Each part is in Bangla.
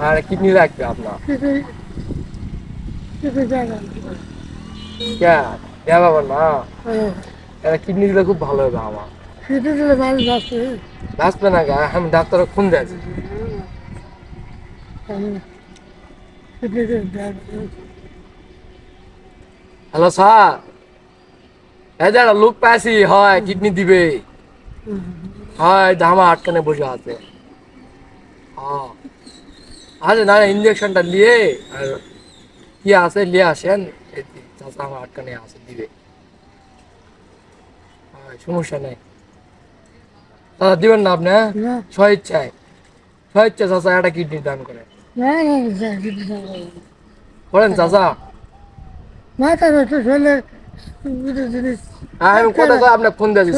আর কিডনি লাগবে আপনার কে দেওয়া পাবেন না এটা কিডনি দিলে খুব ভালো হবে আমার বাঁচবে না গা আমি ডাক্তার খুন দিয়েছি হ্যালো স্যার এই যে একটা লোক পাইছি হয় কিডনি দিবে হয় ধামা আটকানে বসে আছে হ্যাঁ আরে না ইঞ্জেকশনটা নিয়ে আর কি আছে নিয়ে আসেন এই যে চাচা আমার আটকানে আছে দিবে সমস্যা নেই দাদা দিবেন না আপনি স্বেচ্ছায় স্বেচ্ছা চাচা একটা কিডনি দান করে করেন চাচা আমি কথা কয় আপনার ফোন দিয়েছি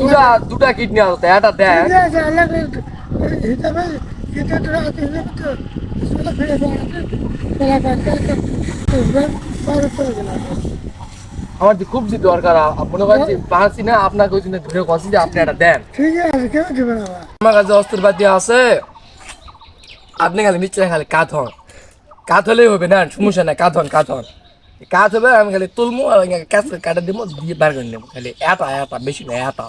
স্যার দুটা কিডনি আছে এটা দেখ আমার যে খুব যে দরকার মনে করছি পাচ্ছি না আপনাকে ওই জন্য ধরে কছি যে আপনি এটা দেন ঠিক আছে কেউ দেবে না আমার কাছে অস্ত্রপাতি আছে আপনি খালি নিচে খালি কাত হলেই হবে না সমস্যা নাই কাত হবে আমি খালি তুলবো আর কাটা দিব দিয়ে বার করে নেবো খালি এটা বেশি না এটা